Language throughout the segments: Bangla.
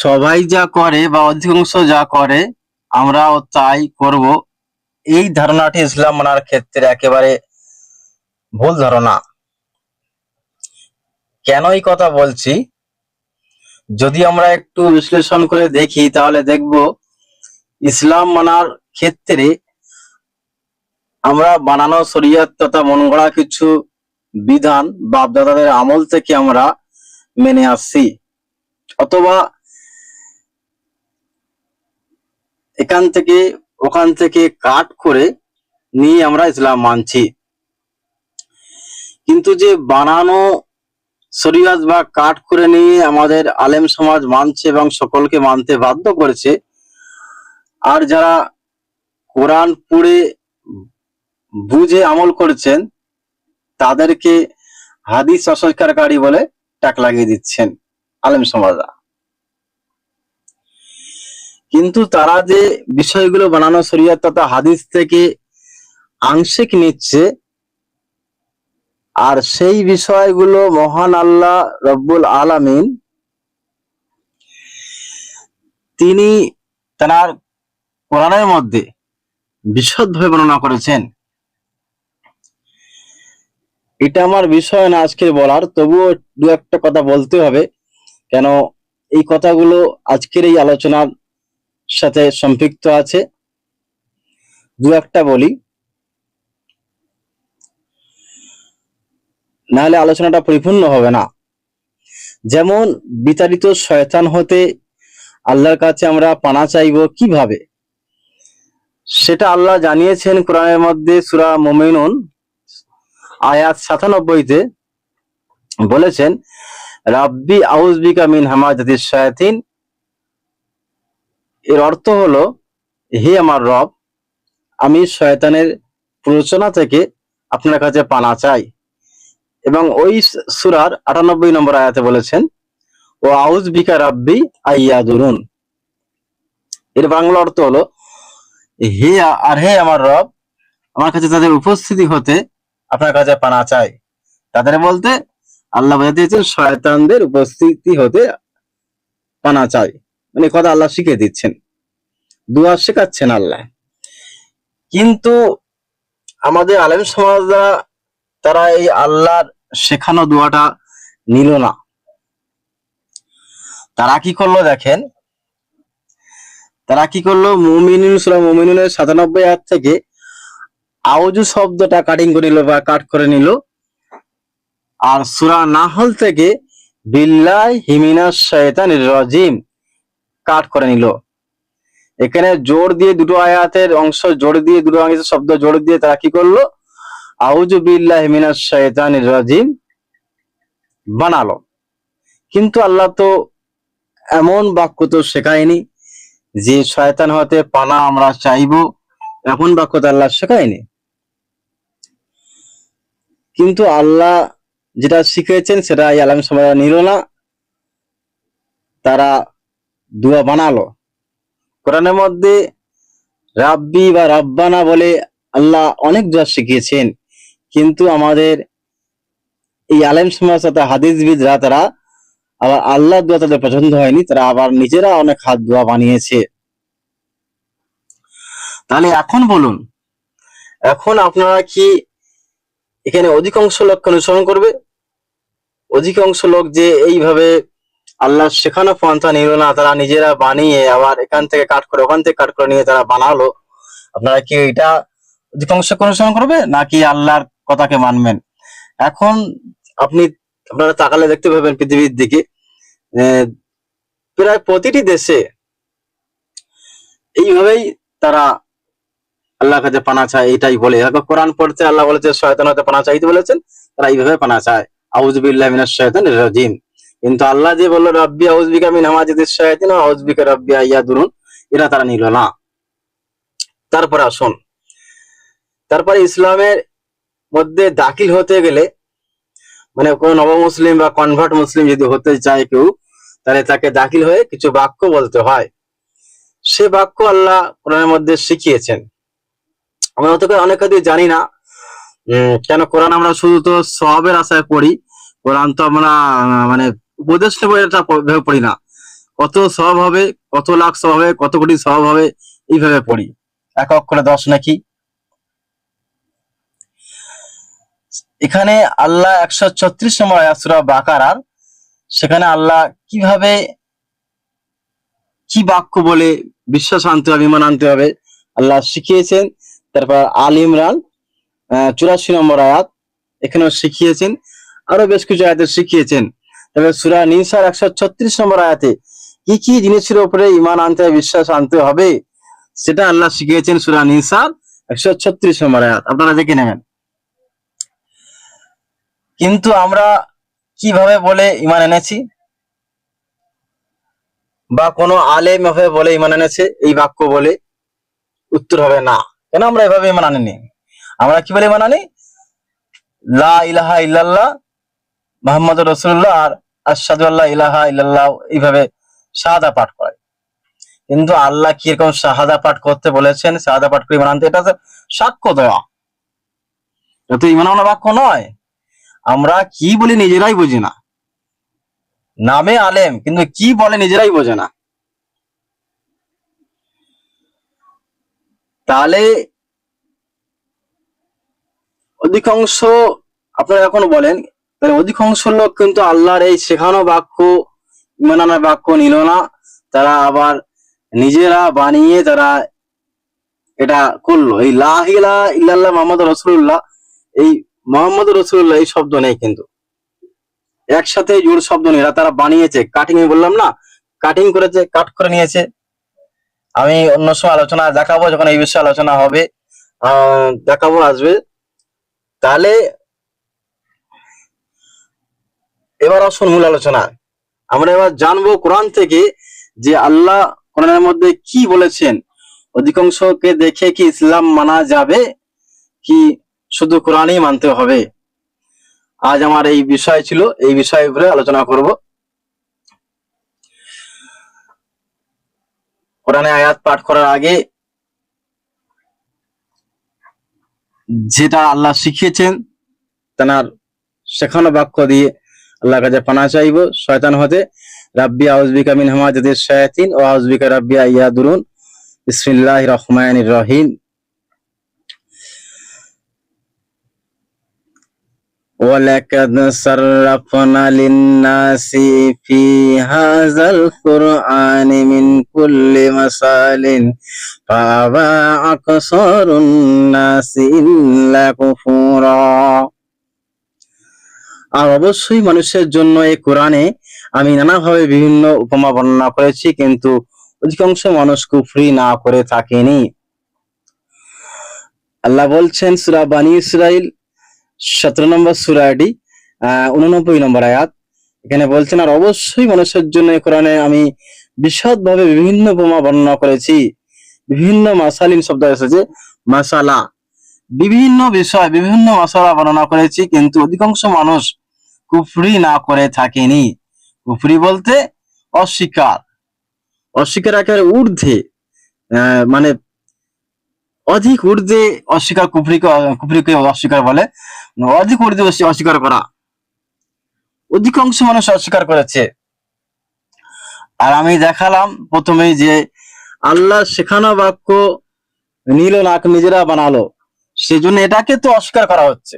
সবাই যা করে বা অধিকাংশ যা করে আমরাও তাই করব, এই ধারণাটি ইসলাম মানার ক্ষেত্রে একেবারে ভুল ধারণা। কেন এই কথা বলছি, যদি আমরা একটু বিশ্লেষণ করে দেখি তাহলে দেখব ইসলাম মানার ক্ষেত্রে আমরা বানানো শরীয়ত তথা মন গড়া কিছু বিধান বাপ-দাদাদের আমল থেকে আমরা মেনে আসছি, অথবা এখান থেকে ওখান থেকে কাট করে নিয়ে আমরা ইসলাম মানছি। কিন্তু যে বানানো শরীয়ত বা কাট করে নিয়ে আমাদের আলেম সমাজ মানছে এবং সকলকে মানতে বাধ্য করেছে, আর যারা কোরআন পড়ে বুঝে আমল করছেন তাদেরকে হাদিস অস্বীকারী বলে টাক লাগিয়ে দিচ্ছেন আলেম সমাজরা। কিন্তু তারা যে বিষয়গুলো বানানো শরীয়ত তথা হাদিস থেকে আংশিক নিচ্ছে, আর সেই বিষয়গুলো মহান আল্লাহ রব্বুল আলামিন তিনি তার কোরআনের মধ্যে বিশদভাবে বর্ণনা করেছেন। এটা আমার বিষয় না আজকে বলার, তবুও দু একটা কথা বলতে হবে, কেন এই কথাগুলো আজকের এই আলোচনার সাথে সম্পৃক্ত আছে। দু একটা বলি, নাহলে আলোচনাটা পরিপূর্ণ হবে না। যেমন বিতাড়িত শয়তান হতে আল্লাহর কাছে আমরা পানা চাইব কিভাবে, সেটা আল্লাহ জানিয়েছেন কোরআনের মধ্যে সূরা মুমিনুন আয়াত ৯৭-তে বলেছেন, রাব্বি আউযবিকা মিন হামাযাতিশ শায়াতিন। এর অর্থ হলো, হে আমার রব, আমি শয়তানের প্ররোচনা থেকে আপনার কাছে পানা চাই। এবং ওই সূরার ৯৮ নম্বর আয়াতে বলেছেন, ও আউযবিকা রাব্বি আইয়াদুরুন। এর বাংলা অর্থ হলো, হে আমার রব, আমার কাছে তাদের উপস্থিতি হতে আপনার কাছে পানা চাই। তাদের বলতে আল্লাহ বোঝাতে দিয়েছেন শয়তানদের উপস্থিতি হতে পানা চাই, মানে কথা আল্লাহ শিখিয়ে দিচ্ছেন, দুয়া শেখাচ্ছেন আল্লাহ। কিন্তু আমাদের আলেম সমাজরা তারা এই আল্লাহর শেখানো দোয়াটা নিল না। তারা কি করলো দেখেন, তারা কি করলো, মুমিনুন সূরা মুমিনুনের ৯৭ আয়াত থেকে আউযু শব্দটা কাটিং করে নিল বা কাট করে নিল, আর সূরা নাহল থেকে বিল্লাহি মিনাশ শাইতানির রাজিম কাট করে নিল। এখানে জোর দিয়ে দুটো আয়াতের অংশ জোর দিয়ে, দুটো আয়াতের শব্দ জোর দিয়ে তারা কি করলো, আউযু বিল্লাহি মিনাশ শাইতানির রাজিম বানালো। কিন্তু আল্লাহ তো এমন বাক্য তো শেখায়নি যে শয়তান হতে পানা আমরা চাইবো, এমন বাক্য তো আল্লাহ শেখায়নি। কিন্তু আল্লাহ যেটা শিখিয়েছেন সেটা এই আলেম সমাজ নিল না, তারা দুয়া বানালো। কোরআনের মধ্যে রাব্বি বা রাব্বানা বলে আল্লাহ অনেক দোয়া শিখিয়েছেন, কিন্তু আমাদের এই আলেম সমাজ তথা হাদিসবিদরা তারা আবার আল্লাহ দোয়া তাদের পছন্দ হয়নি, তারা আবার নিজেরা অনেক হাত দোয়া বানিয়েছে। তাহলে এখন বলুন, এখন আপনারা কি এখানে অধিকাংশ লোককে অনুসরণ করবে? অধিকাংশ লোক যে এইভাবে আল্লাহ শেখানো পন্থা নিল না, তারা নিজেরা বানিয়ে আবার এখান থেকে কাট করে ওখান থেকে কাট করে নিয়ে তারা বানালো, আপনারা কি এটা অধিকাংশকে অনুসরণ করবে নাকি আল্লাহর কথাকে মানবেন? এখন আপনারা তাকালে দেখতে পাবেন পৃথিবীর দিকে প্রায় প্রতিটি দেশে এইভাবেই তারা আল্লাহর কাছে পানা চায়, এটাই বলে। কোরআন পড়তে আল্লাহ বলেছে শয়তান হতে পানা চাইতে বলেছেন, তারা এইভাবে পানা চায়, আউযু বিল্লাহি মিনাশ শাইতানির রাজিম। কিন্তু আল্লাহ যে বললো রাব্বি আউযবিকা মিন হামাযাতিশ শায়াতিন ওয়া আউযবিকা রাব্বি আইয়াদুরুন, এটা তারা নিল না। তারপরে আসুন, তারপরে ইসলামের মধ্যে দাখিল হতে গেলে, মানে কোন নবমুসলিম বা কনভার্ট মুসলিম যদি হতে চায় কেউ, তাহলে তাকে দাখিল হয়ে কিছু বাক্য বলতে হয়। সে বাক্য আল্লাহ কোরআনের মধ্যে শিখিয়েছেন। আমরা অনেক কিছু জানি না, কেন কোরআন আমরা শুধু তো সওয়াবের আশায় পড়ি, কোরআন তো আমরা মানে উপদেশ নেব এটা ভেবে পড়ি না। কত সওয়াব হবে, কত লাখ সওয়াব হবে, কত কোটি সওয়াব হবে, এইভাবে পড়ি। 1 অক্ষরে 10 নাকি। এখানে আল্লাহ 136 নম্বর আয়াত সূরা বাকারার, সেখানে আল্লাহ কিভাবে কি বাক্য বলে বিশ্বাস আনতে হবে, ঈমান আনতে হবে আল্লাহ শিখিয়েছেন। তারপর আল ইমরান 84 নম্বর আয়াত, এখানেও শিখিয়েছেন, আরো বেশ কিছু আয়াতে শিখিয়েছেন। তবে সূরা নিসার 136 নম্বর আয়াতে কি কি জিনিসের উপরে ঈমান আনতে হবে, বিশ্বাস আনতে হবে, সেটা আল্লাহ শিখিয়েছেন সূরা নিসার 136 নম্বর আয়াত, আপনারা দেখে নেবেন। কিন্তু আমরা কিভাবে বলে ঈমান এনেছি, বা কোনো আলেম এভাবে বলে ঈমান এনেছে এই বাক্য বলে? উত্তর হবে না। কেন আমরা এভাবে ঈমান আনিনি? আমরা কি বলে ঈমান আনি? লা ইলাহা ইল্লাল্লাহ মুহাম্মাদুর রাসূলুল্লাহ আর আশহাদু আল্লা ইলাহা ইল্লাল্লাহ, এইভাবে শাহাদা পাঠ করে। কিন্তু আল্লাহ কি এরকম শাহাদা পাঠ করতে বলেছেন? শাহাদা পাঠ করে ঈমান আনতে, এটা তো সাক্ষ্য দেওয়া, এটা তো ঈমান আনা বাক্য নয়। আমরা কি বলি নিজেরাই বুঝি না, নামে আলেম কিন্তু কি বলে নিজেরাই বোঝে না। তাহলে অধিকাংশ, আপনারা এখন বলেন, তাহলে অধিকাংশ লোক কিন্তু আল্লাহর এই শেখানো বাক্য, ঈমান আনার বাক্য নিল না, তারা আবার নিজেরা বানিয়ে তারা এটা করলো। এই লা ইলাহা ইল্লাল্লাহ মুহাম্মাদুর রাসূলুল্লাহ, এই মুহাম্মাদুর রাসূলুল্লাহ এই শব্দ নেই, কিন্তু একসাথে জোড় শব্দ নেই, তারা বানিয়েছে, কাটিং, বললাম না, কাটিং করেছে, কাট করে নিয়েছে। আমি অন্য সময় আলোচনা দেখাবো, যখন এই বিষয়ে আলোচনা হবে দেখাবো, আসবে। তাহলে এবার আসুন মূল আলোচনা। আমরা এবার জানবো কোরআন থেকে যে আল্লাহ কোরআনের মধ্যে কি বলেছেন। অধিকাংশকে দেখে কি ইসলাম মানা যাবে, কি শুধু কোরআনই মানতে হবে? আজ আমার এই বিষয় ছিল, এই বিষয়ের উপরে আলোচনা করব। কোরআনে আয়াত পাঠ করার আগে যেটা আল্লাহ শিখিয়েছেন, তার শেখানো বাক্য দিয়ে আল্লাহর কাছে পানা চাইব শয়তান হতে। রাব্বি আউযবিকা মিন হামাযাতিশ শায়াতিন ওয়া আউযবিকা রাব্বি আইয়াদুরুন। বিসমিল্লাহির রহমানির রহিম। ওয়ালাকাদ সাররাফনা লিন-নাসি ফি হাযাল কুরআনি মিন কুল্লি মাসালিন ফাআবা আকসারুন নাসি ইল্লা কুফুরা। আর অবশ্যই মানুষের জন্য এই কোরআনে আমি নানাভাবে বিভিন্ন উপমা বর্ণনা করেছি, কিন্তু অধিকাংশ মানুষ কুফরি না করে থাকেনি। আল্লাহ বলছেন সূরা বানী ইসরাইল 17 নম্বর সূরা, এটি 89 নম্বর আয়াত, এখানে বলছেন আর অবশ্যই মানুষের জন্য এই কোরআনে আমি বিশদভাবে বিভিন্ন উপমা বর্ণনা করেছি। বিভিন্ন মাসালিন শব্দ এসেছে, মাসালা, বিভিন্ন বিষয়, বিভিন্ন মাসালা বর্ণনা করেছি, কিন্তু অধিকাংশ মানুষ কুফরি না করে থাকেনি। কুফরি বলতে অস্বীকার, অস্বীকার একেবারে ঊর্ধ্বে, মানে অধিক ঊর্ধ্বে অস্বীকার, কুফরিকে অস্বীকার বলে, অধিক ঊর্ধ্বে অস্বীকার করা। অধিকাংশ মানুষ অস্বীকার করেছে। আর আমি দেখালাম প্রথমেই যে আল্লাহ শেখানো বাক্য নিল না, নিজেরা বানালো, সেজন্য এটাকে তো অস্বীকার করা হচ্ছে।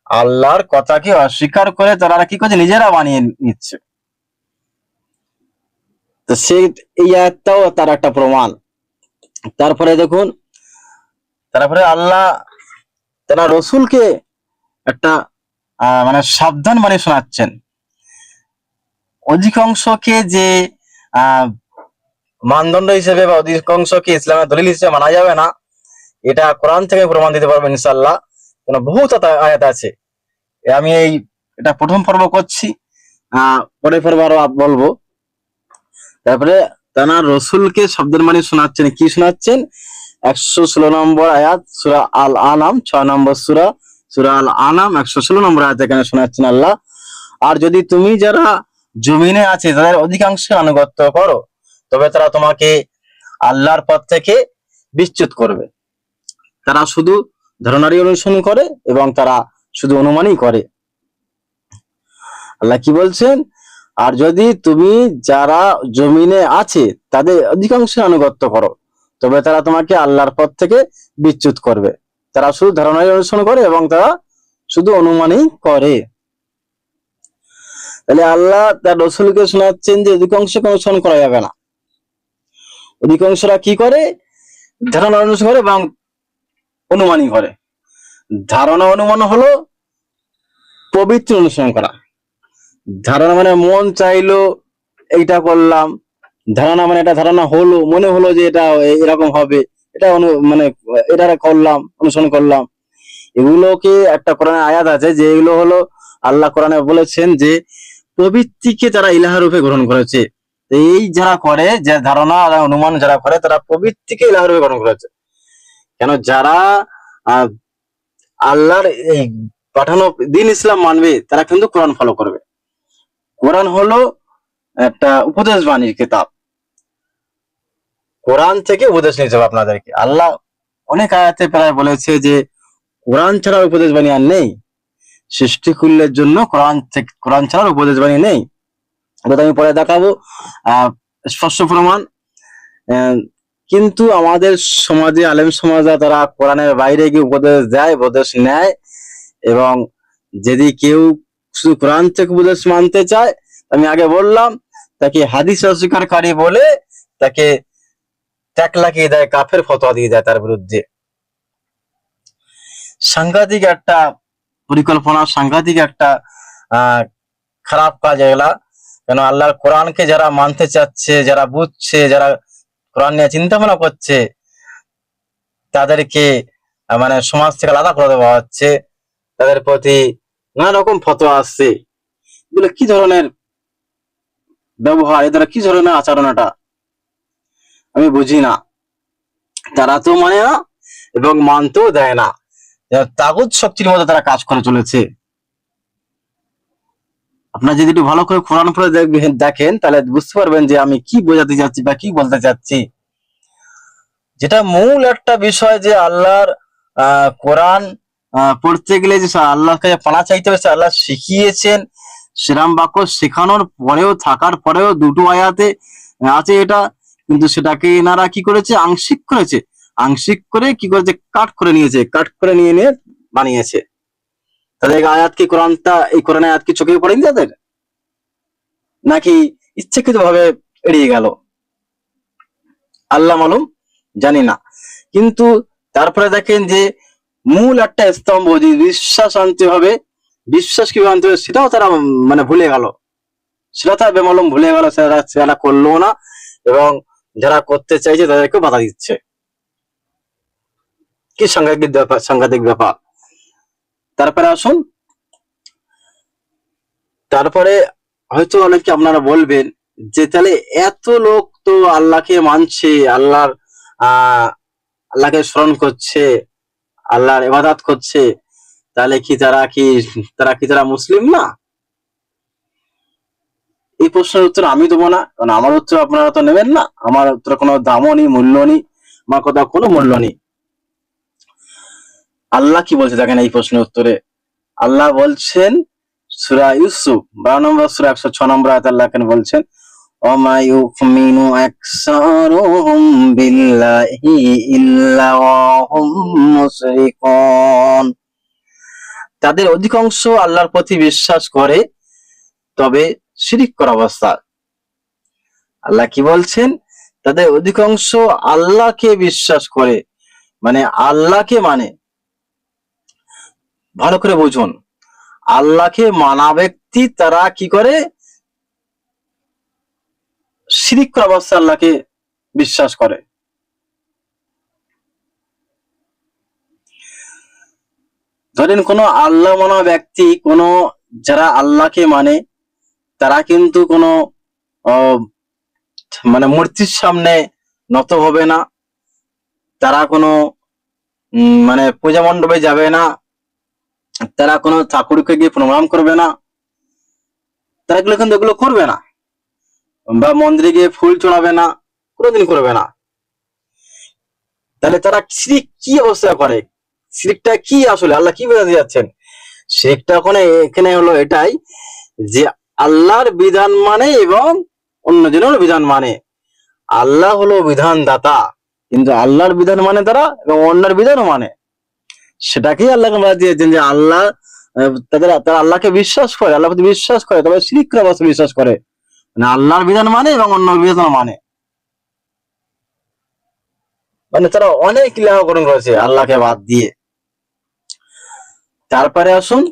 আল্লাহর কথাকে অস্বীকার করে তারা কি করছে, নিজেরা বানিয়ে নিচ্ছে। তো এই আয়াতটাও তার একটা প্রমাণ। তারপরে দেখুন, তারপরে আল্লাহ তারা রসুলকে একটা মানে সাবধান বানিয়ে শোনাচ্ছেন। অধিকাংশকে যে মানদণ্ড হিসেবে বা অধিকাংশকে ইসলামের দলিল হিসেবে মানা যাবে না, এটা কোরআন থেকে প্রমাণ দিতে পারবেন ইনশাআল্লাহ। বহুত আয়াত আছে। আমি এটা প্রথম পর্ব করছি, পরের পর্ব আরো বলবো। তারপরে তারা রসুলকে শব্দের মানে শোনাচ্ছেন, কি শোনাচ্ছেন? 116 নম্বর আয়াত সূরা আল আনাম, 6 নম্বর সূরা, সূরা আল আনাম 116 নম্বর আয়াত, এখানে শোনাচ্ছেন আল্লাহ, আর যদি তুমি যারা জমিনে আছে তাদের অধিকাংশের আনুগত্য করো, তবে তারা তোমাকে আল্লাহর পথ থেকে বিচ্যুত করবে। তারা শুধু ধারণারই অনুসরণ করে এবং তারা শুধু অনুমানই করে। আল্লাহ কি বলছেন? আর যদি তুমি যারা জমিনে আছে তাদের অধিকাংশ আনুগত্য করো, তবে তারা তোমাকে আল্লাহর পথ থেকে বিচ্যুত করবে। তারা শুধু ধারণাই অনুসরণ করে এবং তারা শুধু অনুমানই করে। তাহলে আল্লাহ তার রসুলকে শোনাচ্ছেন যে অধিকাংশকে অনুসরণ করা যাবে না। অধিকাংশরা কি করে? ধারণা অনুসরণ করে এবং অনুমানই করে। ধারণা অনুমান হলো পবিত্র অনুসরণ করা। ধারণা মানে মন চাইলো এইটা করলাম, ধারণা মানে এটা ধারণা হলো, মনে হলো যে এটা এরকম হবে, এটা মানে এটা করলাম, অনুসরণ করলাম। এগুলোকে একটা কোরআনে আয়াত আছে যে এগুলো হলো আল্লাহ কোরআনে বলেছেন যে প্রবৃত্তিকে তারা ইলাহ রূপে গ্রহণ করেছে। এই যারা করে, যে ধারণা আর অনুমান যারা করে, তারা প্রবৃত্তিকে ইলাহ রূপে গ্রহণ করেছে। কেন? যারা আল্লাহর এই পাঠানো দিন ইসলাম মানবে তারা কিন্তু কোরআন ফলো করবে। কোরআন হলো একটা উপদেশ বাণীর কিতাব। কোরআন থেকে উপদেশ নিতে হবে আপনাদেরকে। আল্লাহ অনেক আয়াতে প্রায় বলেছে যে কোরআন ছাড়া উপদেশ বাণী আর নেই। সৃষ্টিকুলের জন্য কোরআন ছাড়া উপদেশ বাণী নেই। এটা আমি পরে দেখাবো স্পষ্ট প্রমাণ। কিন্তু আমাদের সমাজে, আলেম সমাজে, তারা কোরআনের বাইরে গিয়ে উপদেশ দেয়, উপদেশ নেয়। এবং যদি কেউ শুধু কোরআন থেকে উপদেশ মানতে চায়, আমি আগে বললাম, তাকে হাদিস অস্বীকারী বলে তাকে ট্যাগ লাগিয়ে দেয়, কাফের ফতোয়া দিয়ে দেয় তার বিরুদ্ধে। সাংঘাতিক একটা পরিকল্পনা, সাংঘাতিক একটা খারাপ কাজ এগুলা। কেন? আল্লাহর কোরআনকে যারা মানতে চাচ্ছে, যারা বুঝছে, যারা কোরআন নিয়ে চিন্তা ভাবনা করছে, তাদেরকে মানে সমাজ থেকে আলাদা করে দেওয়া হচ্ছে, তাদের প্রতি নানা রকম ফতোয়া আসছে। এগুলো কি ধরনের ব্যবহার, এদের কি ধরনের আচরণ? এটা আমি বুঝি না। তারা তো মানে না এবং মানতেও দেয় না। তাগুত শক্তির মধ্যে তারা কাজ করে চলেছে। আপনারা যদি একটু ভালো করে কোরআন পড়ে দেখেন তাহলে বুঝতে পারবেন যে আমি কি বোঝাতে চাচ্ছি বা কি বলতে চাচ্ছি। যেটা মূল একটা বিষয় যে আল্লাহর কোরআন পড়তে গেলে যে আল্লাহকে পানা চাইতে হবে, আল্লাহ শিখিয়েছেন। সেরাম বাক্য শেখানোর পরেও, থাকার পরেও দুটো আয়াতে আছে এটা, কিন্তু সেটাকে এনারা কি করেছে? আংশিক করেছে। আংশিক করে কি করেছে? কাট করে নিয়েছে, কাট করে নিয়ে বানিয়েছে। তাদের আয়াত কি কোরআনটা, এই কোরআন আয়াত কি চোখে পড়েনি তাদের, নাকি ইচ্ছাকৃত ভাবে এড়িয়ে গেল? আল্লাহ মালুম, জানি না। কিন্তু তারপরে দেখেন যে মূল একটা স্তম্ভ, যে বিশ্বাস আনতে হবে, বিশ্বাস কিভাবে আনতে হবে সেটাও তারা মানে ভুলে গেল। সেটা তারা বেমালুম ভুলে গেল, সেটা করলো না এবং যারা করতে চাইছে তাদেরকে বাধা দিচ্ছে। কি সাংঘাতিক ব্যাপার। তারপরে আসুন, তারপরে হয়তো অনেকে আপনারা বলবেন যে তাহলে এত লোক তো আল্লাহকে মানছে, আল্লাহকে স্মরণ করছে, আল্লাহর ইবাদত করছে, তাহলে কি তারা মুসলিম না? এই প্রশ্নের উত্তর আমি দেবো না, কারণ আমার উত্তর আপনারা তো নেবেন না। আমার উত্তর কোনো দামও নেই, মূল্য নেই, আমার কথা কোনো মূল্য নেই। আল্লাহ কি বলছে দেখেন এই প্রশ্নের উত্তরে। আল্লাহ বলছেন সূরা ইউসুফ 12 নম্বর সূরা 106 নম্বর আয়াতে আল্লাহ কেন বলছেন, ওমা ইউমিনু আকসারুহুম বিল্লাহি ইল্লা ওয়া হুম মুশরিকুন। তাদের অধিকাংশ আল্লাহর প্রতি বিশ্বাস করে, তবে শিরিক করা অবস্থা। আল্লাহ কি বলছেন? তাদের অধিকাংশ আল্লাহকে বিশ্বাস করে, মানে আল্লাহকে মানে। ভালো করে বুঝুন, আল্লাহকে মানা ব্যক্তি তারা কি করে? শিরিক করা অবস্থা আল্লাহকে বিশ্বাস করে। ধরেন কোন আল্লাহ মানা ব্যক্তি, যারা আল্লাহকে মানে, তারা কিন্তু কোনো মানে মূর্তির সামনে নত হবে না, তারা কোনো মানে পূজা মণ্ডপে যাবে না, তারা কোনো ঠাকুরকে গিয়ে প্রণাম করবে না, তারা কিন্তু এগুলো করবে না। বা মন্দিরে গিয়ে ফুল চড়াবে না, কোনোদিন করবে না। তাহলে তারা শিরিক কি অবস্থা করে? শিরিকটা কি আসলে আল্লাহ কি বোঝাতে যাচ্ছেন? শিরিকটা এখানে হলো এটাই যে আল্লাহর বিধান মানে এবং অন্যজনের বিধান মানে। আল্লাহ হলো বিধানদাতা, কিন্তু আল্লাহর বিধান মানে তারা এবং অন্যের বিধানও মানে। সেটাকেই আল্লাহকে বলা দিয়েছেন যে আল্লাহ তারা আল্লাহকে বিশ্বাস করে, আল্লাহ প্রতি বিশ্বাস করে, তবে শিরক করে অবশ্য বিশ্বাস করে, মানে আল্লাহর বিধান মানে এবং অন্য বিধান মানে। মানে তারা অনেক ইলাহ গ্রহণ করেছে আল্লাহকে বাদ দিয়ে। তারপরে আসুন,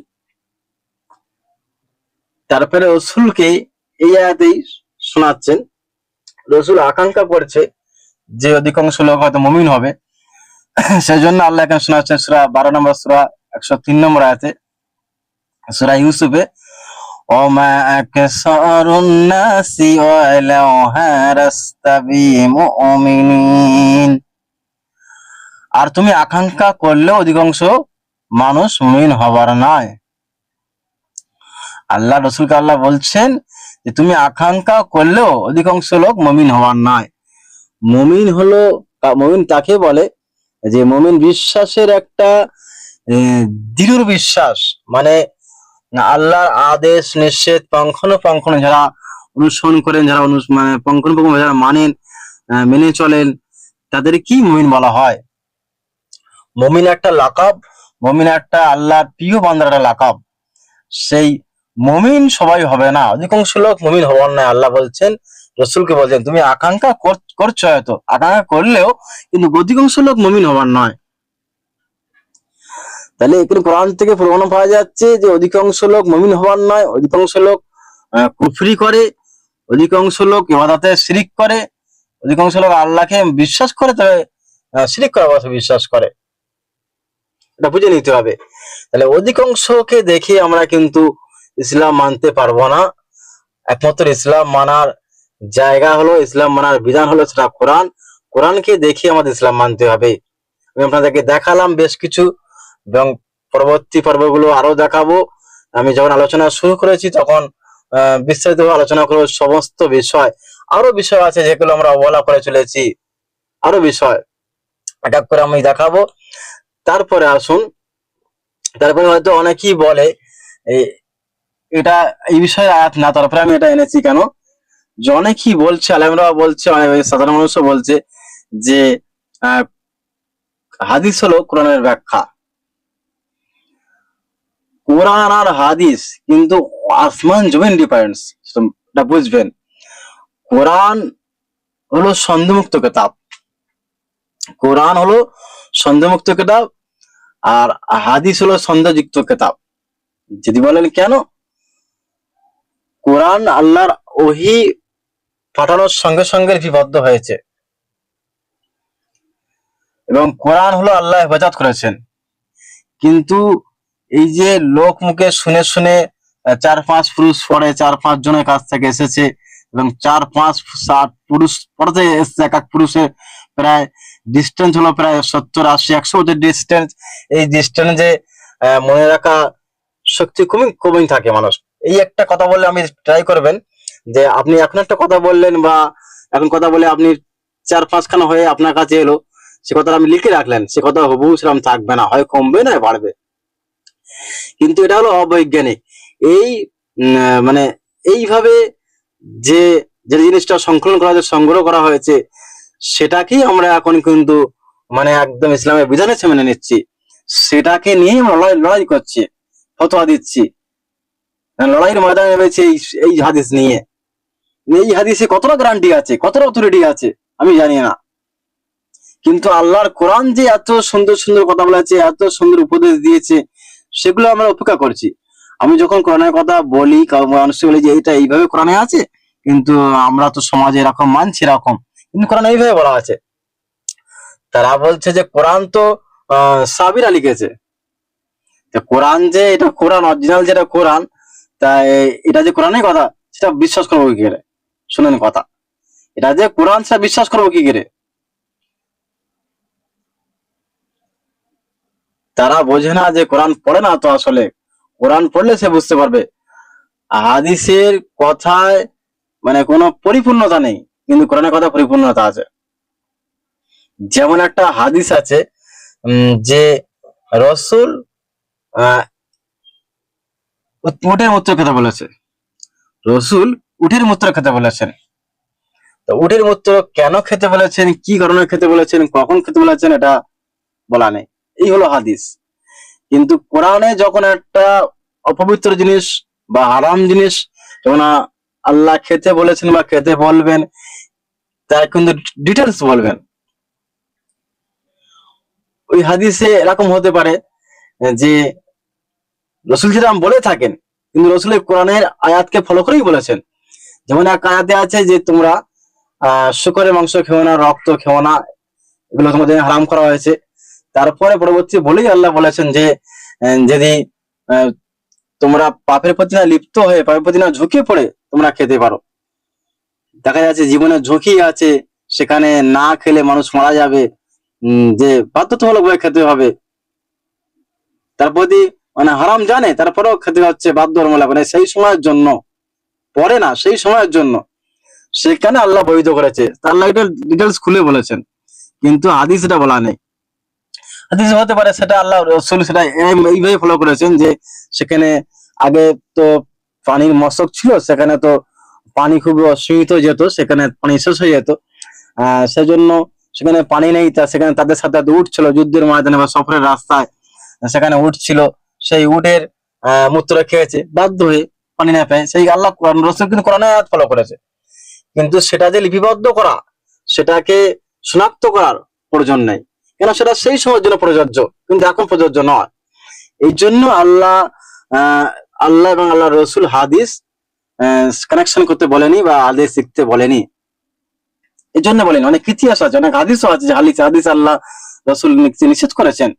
তারপরে রসুলকে এই আয়াতেই শোনাচ্ছেন, রসুল আকাঙ্ক্ষা করছে যে অধিকাংশ লোক হয়তো মুমিন হবে, সেই জন্য আল্লাহ এখানে শোনাচ্ছেন সূরা 12 নম্বর সূরা 103 নম্বর আয়াতে, সূরা ইউসুফে, ওমা আকসারুন নাসি ওয়ালাউ হারাস্তা বিমুমিনিন। আর তুমি আকাঙ্ক্ষা করলেও অধিকাংশ মানুষ মুমিন হবার নয়। আল্লাহ রসুলকে আল্লাহ বলছেন যে তুমি আকাঙ্ক্ষা করলেও অধিকাংশ লোক মুমিন হবার নয়। মুমিন হলো, মুমিন তাকে বলে যে মুমিন বিশ্বাসের একটা দৃঢ় বিশ্বাস, মানে আল্লাহর আদেশ নিষেধ পঙ্খানুপুঙ্খ যারা অনুসরণ করেন, যারা মানে পঙ্খানুপুঙ্খ যারা মানেন, মেনে চলেন, তাদের কি মুমিন বলা হয়। মুমিন একটা লাকাব, মুমিন একটা আল্লাহর প্রিয় বান্দার একটা লাকাব। সেই মুমিন সবাই হবে না, অধিকাংশ লোক মুমিন হবার নয়। আল্লাহ বলছেন, রসুলকে বলছেন তুমি আকাঙ্ক্ষা করছো, হয়তো আকাঙ্ক্ষা করলেও কিন্তু অধিকাংশ লোক মুমিন হবার নয়। তাহলে এখানে কোরআন থেকে প্রমাণ পাওয়া যাচ্ছে যে অধিকাংশ লোক মুমিন হবার নয়, অধিকাংশ লোক কুফরি করে, অধিকাংশ লোক ইবাদতে শিরিক করে, অধিকাংশ লোক আল্লাহকে বিশ্বাস করে তবে শিরিক করার কথা বিশ্বাস করে। এটা বুঝে নিতে হবে। তাহলে অধিকাংশকে দেখে আমরা কিন্তু ইসলাম মানতে পারবো না। একমাত্র ইসলাম মানার জায়গা হলো, ইসলাম মানার বিধান হলো সেটা কোরআন। কোরআনকে দেখে আমাদের ইসলাম মানতে হবে। আমি আপনাদেরকে দেখালাম বেশ কিছু, এবং পরবর্তী পর্বগুলো আরো দেখাবো। আমি যখন আলোচনা শুরু করেছি তখন বিস্তারিতভাবে আলোচনা করবো সমস্ত বিষয়। আরো বিষয় আছে যেগুলো আমরা অবহেলা করে চলেছি, আরো বিষয় এক এক করে আমি দেখাবো। তারপরে আসুন, তারপরে হয়তো অনেকেই বলে এটা এই বিষয়ে আয়াত না, তারপরে আমি এটা এনেছি কেন, যে অনেকেই বলছে, আলেমরা বলছে, অনেক সাধারণ মানুষও বলছে যে হাদিস হলো কোরআনের ব্যাখ্যা। কোরআন আর হাদিস কিন্তু আসমান জমিন ডিফারেন্স, এটা বুঝবেন। কোরআন হলো সন্দেহমুক্ত কিতাব, কোরআন হলো সন্দেহমুক্ত কিতাব, আর হাদিস হলো সন্দেহযুক্ত কিতাব। যদি বলেন কেন, কোরআন আল্লাহর ওহী পাঠানোর সঙ্গে সঙ্গে লিপিবদ্ধ হয়েছে, এবং কোরআন হলো আল্লাহ হেফাজত করেছেন। কিন্তু এই যে লোক মুখে শুনে শুনে 4-5 পুরুষ পড়ে, 4-5 জনের কাছ থেকে এসেছে, এবং 4-5-7 পুরুষ পড়তে এসছে, এক এক পুরুষের প্রায় ডিস্টেন্স হলো প্রায় 70-80-100 বছর ডিস্টেন্স। এই ডিস্টেন্সে মনে রাখা শক্তি কমই থাকে মানুষ। এই একটা কথা বললে আমি ট্রাই করবেন যে আপনি এখন একটা কথা বললেন, বা এখন কথা বলে আপনি 4-5 খানা হয়ে আপনার কাছে এলো, সে কথা আপনি লিখে রাখলেন, সে কথা হুবহু সেরকম থাকবে না, হয় কমবে না বাড়বে। কিন্তু এটা হলো অবৈজ্ঞানিক। এই মানে এইভাবে যে যে জিনিসটা সংকলন করা হয়েছে, সংগ্রহ করা হয়েছে, সেটাকেই আমরা এখন কিন্তু মানে একদম ইসলামের বিধানে মেনে নিচ্ছি, সেটাকে নিয়ে লড়াই করছি, ফতোয়া দিচ্ছি, লড়াইয়ের ময়দানে নেমেছে এই হাদিস নিয়ে। এই হাদিসে কতটা গ্যারান্টি আছে, কতটা অথরিটি আছে আমি জানি না, কিন্তু আল্লাহর কোরআন যে এত সুন্দর সুন্দর কথা বলেছে, এত সুন্দর উপদেশ দিয়েছে, সেগুলো আমরা উপেক্ষা করছি। আমি যখন কোরআনের কথা বলি, মানুষকে বলি যে এইটা এইভাবে কোরআনে আছে, কিন্তু আমরা তো সমাজে এরকম মানছি এরকম, কিন্তু কোরআন এইভাবে বলা আছে। তারা বলছে যে কোরআন তো সাহাবীরা লিখেছে। কোরআন যে এটা কোরআন অরিজিনাল, যেটা কোরআন, তা এটা যে কোরআনের কথা সেটা বিশ্বাস করবো কি করে? শুনেন কথা, এটা যে কোরআন সেটা বিশ্বাস করবো কি করে? তারা বোঝে না যে কোরআন পড়ে না, তো আসলে কোরআন পড়লে সে বুঝতে পারবে হাদিসের কথায় মানে কোনো পরিপূর্ণতা নেই, কিন্তু কোরআনের কথা পরিপূর্ণতা আছে। যেমন একটা হাদিস আছে যে রসুল উটের মূত্রের কথা বলেছে, রসুল উটের মূত্র খেতে বলেছেন। তো উটের মূত্র কেন খেতে বলেছেন, কি কারণে খেতে বলেছেন, কখন খেতে বলেছেন, এটা বলা নেই। এই হলো হাদিস। কিন্তু কোরআনে যখন একটা অপবিত্র জিনিস বা হারাম জিনিস যখন আল্লাহ খেতে বলেছেন বা খেতে বলবেন, তার কিন্তু ডিটেলস বলবেন। ওই হাদিসে এরকম হতে পারে যে রসুল যেরকম বলে থাকেন, কিন্তু রসুলের কোরআনের আয়াতকে ফলো করেই বলেছেন। যেমন এক আয়াতে আছে যে তোমরা শুকরের মাংস খেও না, রক্ত খেও না, এগুলো তোমাদের হারাম করা হয়েছে। তারপরে পরবর্তী বলেই আল্লাহ বলেছেন যে যদি তোমরা পাপের প্রতি না লিপ্ত হয়ে, পাপের প্রতি না ঝুঁকে পড়ে তোমরা খেতে পারো। দেখা যাচ্ছে জীবনের ঝুঁকি আছে, সেখানে না খেলে মানুষ মারা যাবে, যে বাধ্যতামূলক ভাবে খেতে হবে। তার প্রতি মানে হারাম জানে, তারপরেও খেতে হচ্ছে বাধ্যতামূলক, মানে সেই সময়ের জন্য, পরে না, সেই সময়ের জন্য সেখানে আল্লাহ বৈধ করেছে। আল্লাহ এটা ডিটেলস খুলে বলেছেন, কিন্তু হাদিস এটা বলা নেই। হাদিস হতে পারে সেটা আল্লাহ রসুল সেটা এইভাবে ফলো করেছেন যে সেখানে আগে তো পানির মশক ছিল, সেখানে তো পানি খুব অসীমিত যেত, সেখানে পানি শেষ হয়ে যেত। সেজন্য সেখানে পানি নেই, তা সেখানে তাদের সাথে উট ছিল যুদ্ধের ময়দানে বা সফরের রাস্তায়, সেখানে উট ছিল, সেই উটের মূত্র খেয়েছে বাধ্য হয়ে, পানি না পেয়ে। সেই আল্লাহ রসুল কিন্তু কোরআনে আয়াত ফলো করেছে, কিন্তু সেটা যে লিপিবদ্ধ করা, সেটাকে শনাক্ত করার প্রয়োজন নেই, কেন সেটা সেই সময়ের জন্য প্রযোজ্য, কিন্তু এখন প্রযোজ্য নয়। এই জন্য আল্লাহ এবং আল্লাহ রসুল হাদিস কানেকশন করতে বলেনি বা হাদিস শিখতে বলেনি। এই জন্য বলেনি, অনেক ইতিহাস আছে, অনেক হাদিসও আছে যে হাদিস আল্লাহ রসুল নিষেধ করেছেন।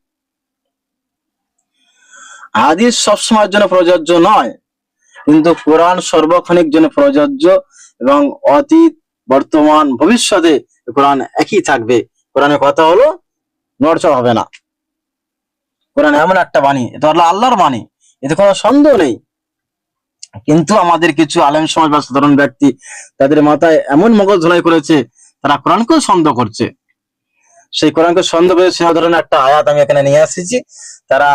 হাদিস সবসময়ের জন্য প্রযোজ্য নয়, কিন্তু কোরআন সর্বক্ষণিক জন্য প্রযোজ্য, এবং অতীত, বর্তমান, ভবিষ্যতে কোরআন একই থাকবে। কোরআনের কথা হলো নড়চড় হবে না। কোরআন এমন একটা বাণী, এটা হলো আল্লাহর বাণী, এতে কোনো সন্দেহ নেই। কিন্তু আমাদের কিছু আলেম সমাজ বা সাধারণ ব্যক্তি, তাদের মাথায় এমন মগজ ধোলাই করেছে, তারা কোরআনকেও সন্দেহ করছে। সেই কোরআনকে সন্দেহ করে সে ধরনের একটা আয়াত আমি এখানে নিয়ে আসছি। তারা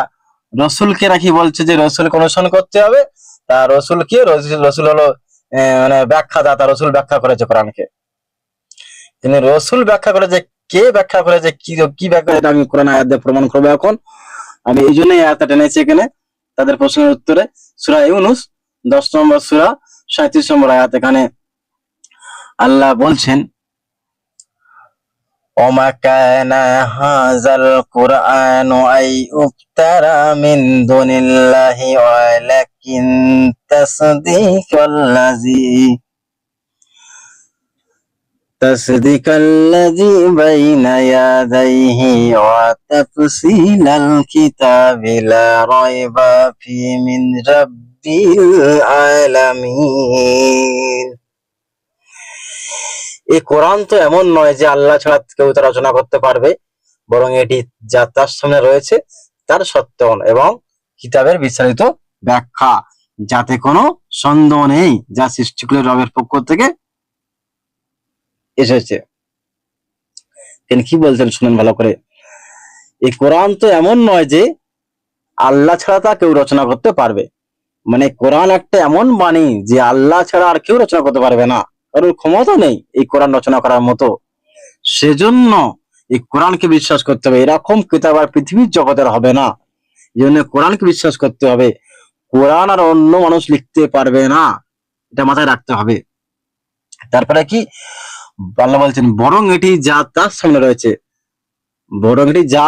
রসুলকে রাখি বলছে যে রসুলকে অনুসরণ করতে হবে, তা রসুল কি, রসুল হলো মানে ব্যাখ্যাদাতা, রসুল ব্যাখ্যা করেছে কোরআনকে। কিন্তু রসুল ব্যাখ্যা করেছে, কে ব্যাখ্যা করেছে, কি ব্যাখ্যা, এটা আমি কোরআন আয়াত দিয়ে প্রমাণ করবো। এখন আমি এই জন্যই আয়াতটা টেনেছি এখানে তাদের প্রশ্নের উত্তরে। সূরা ইউনূস 10 নম্বর সূরা 37 নম্বর আয়াত, এখানে আল্লাহ বলছেন وما كان هذا القرآن أن يفترى من دون الله ولكن تصديق الذي بين يديه وتفصيل الكتاب لا ريب فيه من رب العالمين। এই কোরআন তো এমন নয় যে আল্লাহ ছাড়া কেউ তা রচনা করতে পারবে, বরং এটি যা তার সামনে রয়েছে তার সত্যায়ন এবং কিতাবের বিস্তারিত ব্যাখ্যা, যাতে কোনো সন্দেহ নেই, যা সৃষ্টিকুলের রবের পক্ষ থেকে এসেছে। তিনি কি বলছেন শুনেন ভালো করে। এই কোরআন তো এমন নয় যে আল্লাহ ছাড়া তা কেউ রচনা করতে পারবে, মানে কোরআন একটা এমন বাণী যে আল্লাহ ছাড়া আর কেউ রচনা করতে পারবে না, কারোর ক্ষমতা নেই এই কোরআন রচনা করার মতো। সেজন্য এই কোরআনকে বিশ্বাস করতে হবে, এরকম কিতাব আর পৃথিবীর জগতের হবে না। এই জন্য কোরআনকে বিশ্বাস করতে হবে, কোরআন আর অন্য মানুষ লিখতে পারবে না, এটা মাথায় রাখতে হবে। তারপরে কি আল্লাহ বলছেন, বরং এটি যা তার সামনে রয়েছে, বরং এটি যা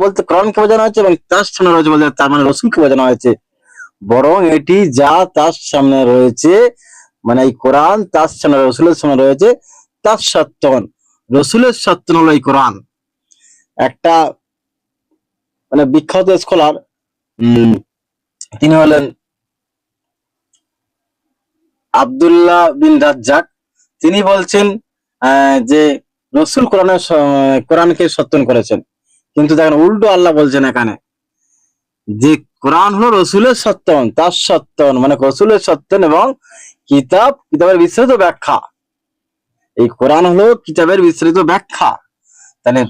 বলতে কোরআনকে বোঝানো হয়েছে, এবং তার সামনে রয়েছে বলতে তার মানে রসুলকে বোঝানো হয়েছে। বরং এটি যা তার সামনে রয়েছে, মানে এই কোরআন তার সামনে, রসুলের সামনে রয়েছে, তার সত্যন, রসুলের সত্যন হলো এই কোরআন। একটা মানে বিখ্যাত স্কলার, তিনি হলেন আব্দুল্লাহ বিন রাজ্জাক। তিনি বলছেন যে রসুল কোরআনকে সত্যন করেছেন, কিন্তু দেখেন উল্টো আল্লাহ বলছেন এখানে যে কোরআন হলো রসুলের সত্যন, তার সত্যন, মানে রসুলের সত্যন এবং কিতাবের বিস্তারিত ব্যাখ্যা। এই কোরআন হলো কিতাবের বিস্তারিত ব্যাখ্যা। তাহলে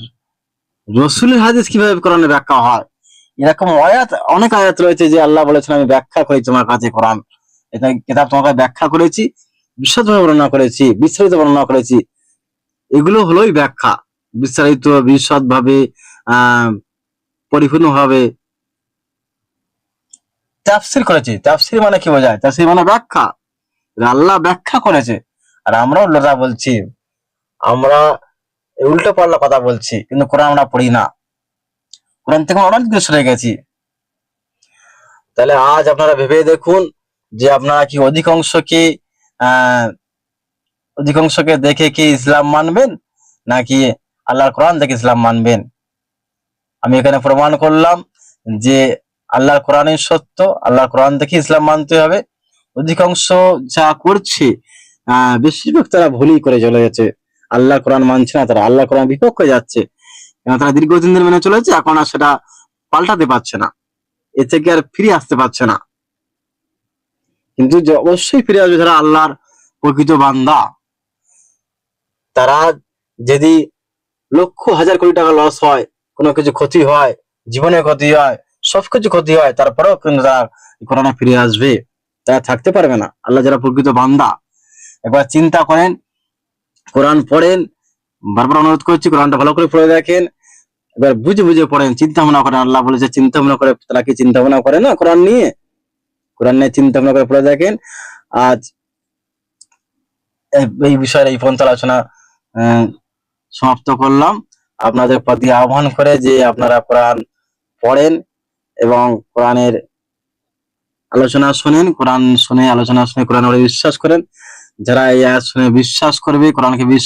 রসুলের হাদিস কিভাবে কোরআনের ব্যাখ্যা হয়? এরকম অনেক আয়াত রয়েছে যে আল্লাহ বলেছেন আমি ব্যাখ্যা করি তোমার কাছে কোরআন, এটা কিতাব তোমাকে ব্যাখ্যা করেছি, বিশদভাবে বর্ণনা করেছি, বিস্তারিত বর্ণনা করেছি। এগুলো হলোই ব্যাখ্যা, বিস্তারিত বিশদভাবে পরিপূর্ণভাবে তাফসীর করেছি। তাফসীর মানে কি বোঝায়? তাফসীর মানে ব্যাখ্যা। আল্লাহ ব্যাখ্যা করেছে, আর আমরাও লোজা বলছি, আমরা উল্টো পাল্টা কথা বলছি, কিন্তু কোরআন আমরা পড়ি না, কোরআন থেকে অনেক কিছু সরে গেছি। তাহলে আজ আপনারা ভেবে দেখুন যে আপনারা কি অধিকাংশকে দেখে কি ইসলাম মানবেন, নাকি আল্লাহর কোরআন দেখে ইসলাম মানবেন? আমি এখানে প্রমাণ করলাম যে আল্লাহর কোরআনই সত্য, আল্লাহর কোরআন দেখে ইসলাম মানতে হবে। অধিকাংশ যা করছে, বেশিরভাগ তারা ভুলই করে চলে গেছে, আল্লাহ কোরআন মানছে না, তারা আল্লাহ কোরআন বিপক্ষে যাচ্ছে। তারা দীর্ঘদিন ধরে মেনে চলেছে, এখন আর সেটা পাল্টাতে পারছে না, এ থেকে আর ফিরে আসতে পারছে না। কিন্তু অবশ্যই ফিরে আসবে যারা আল্লাহর প্রকৃত বান্দা। তারা যদি লক্ষ হাজার কোটি টাকা লস হয়, কোনো কিছু ক্ষতি হয়, জীবনে ক্ষতি হয়, সবকিছু ক্ষতি হয়, তারপরেও কিন্তু তারা কোরআনে ফিরে আসবে, তারা থাকতে পারবে না। আল্লাহ যারা প্রকৃত বান্দা, একবার চিন্তা করেন, কোরআন পড়েন, বারবার অনুরোধ করছি কোরআনটা ভালো করে পড়ে দেখেন, এবার বুঝে বুঝে পড়েন, চিন্তা ভাবনা করেন। আল্লাহ বলেছে চিন্তা ভাবনা করে, তারা কি চিন্তা ভাবনা করে না কোরআন নিয়ে? কোরআন নিয়ে চিন্তা ভাবনা করে পড়ে দেখেন। আজ এই বিষয়ের এই পর্যন্ত আলোচনা সমাপ্ত করলাম। আপনাদের প্রতি আহ্বান করে যে আপনারা কোরআন পড়েন এবং কোরআনের আলোচনা শুনেন, কোরআন শুনে আলোচনা শুনে কোরআন বিশ্বাস করেন। যারা এই আয়াত শুনে বিশ্বাস করবে, কোরআনকে বিশ্বাস